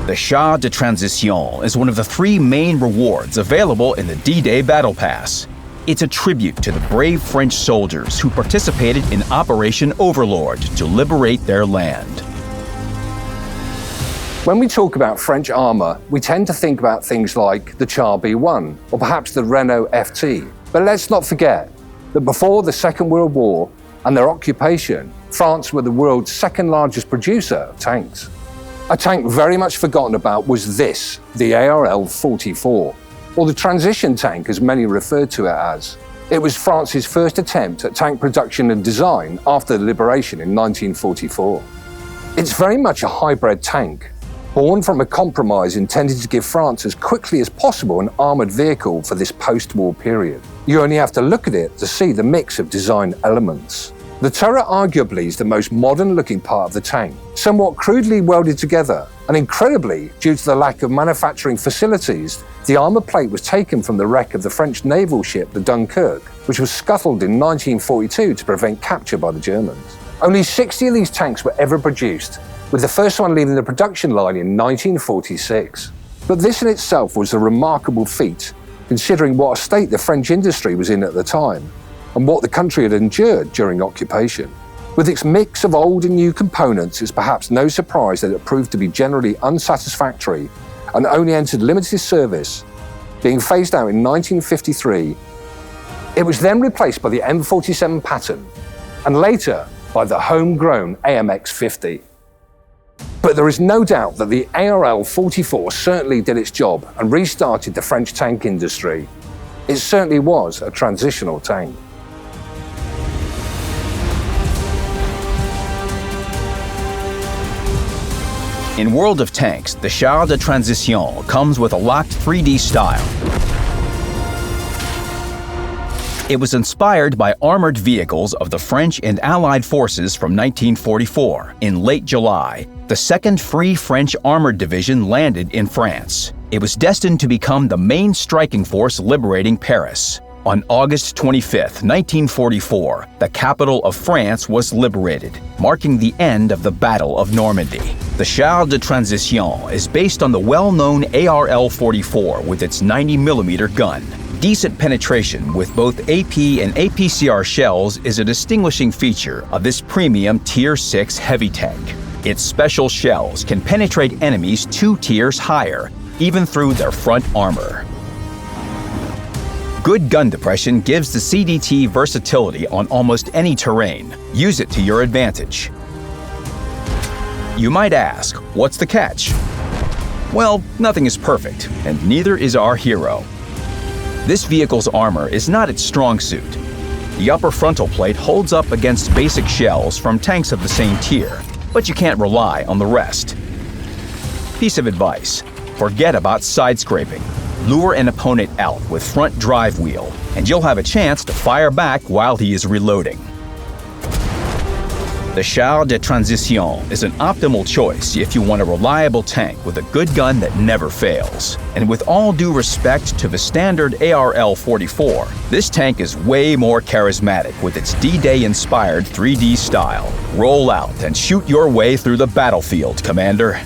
The Char de Transition is one of the 3 main rewards available in the D-Day Battle Pass. It's a tribute to the brave French soldiers who participated in Operation Overlord to liberate their land. When we talk about French armour, we tend to think about things like the Char B1 or perhaps the Renault FT. But let's not forget that before the Second World War and their occupation, France were the world's 2nd largest producer of tanks. A tank very much forgotten about was this, the ARL-44, or the transition tank as many referred to it as. It was France's first attempt at tank production and design after the liberation in 1944. It's very much a hybrid tank, born from a compromise intended to give France as quickly as possible an armoured vehicle for this post-war period. You only have to look at it to see the mix of design elements. The turret arguably is the most modern-looking part of the tank, somewhat crudely welded together, and incredibly, due to the lack of manufacturing facilities, the armour plate was taken from the wreck of the French naval ship the Dunkirk, which was scuttled in 1942 to prevent capture by the Germans. Only 60 of these tanks were ever produced, with the first one leaving the production line in 1946. But this in itself was a remarkable feat, considering what a state the French industry was in at the time, and what the country had endured during occupation. With its mix of old and new components, it's perhaps no surprise that it proved to be generally unsatisfactory and only entered limited service, being phased out in 1953. It was then replaced by the M47 pattern, and later by the homegrown AMX-50. But there is no doubt that the ARL-44 certainly did its job and restarted the French tank industry. It certainly was a transitional tank. In World of Tanks, the Char de Transition comes with a locked 3D style. It was inspired by armored vehicles of the French and Allied forces from 1944. In late July, the 2nd Free French Armored Division landed in France. It was destined to become the main striking force liberating Paris. On August 25, 1944, the capital of France was liberated, marking the end of the Battle of Normandy. The Char de Transition is based on the well-known ARL-44 with its 90mm gun. Decent penetration with both AP and APCR shells is a distinguishing feature of this premium Tier 6 heavy tank. Its special shells can penetrate enemies 2 tiers higher, even through their front armor. Good gun depression gives the CDT versatility on almost any terrain. Use it to your advantage. You might ask, what's the catch? Well, nothing is perfect, and neither is our hero. This vehicle's armor is not its strong suit. The upper frontal plate holds up against basic shells from tanks of the same tier, but you can't rely on the rest. Piece of advice: forget about side scraping. Lure an opponent out with front drive wheel, and you'll have a chance to fire back while he is reloading. The Char de Transition is an optimal choice if you want a reliable tank with a good gun that never fails. And with all due respect to the standard ARL-44, this tank is way more charismatic with its D-Day-inspired 3D style. Roll out and shoot your way through the battlefield, Commander.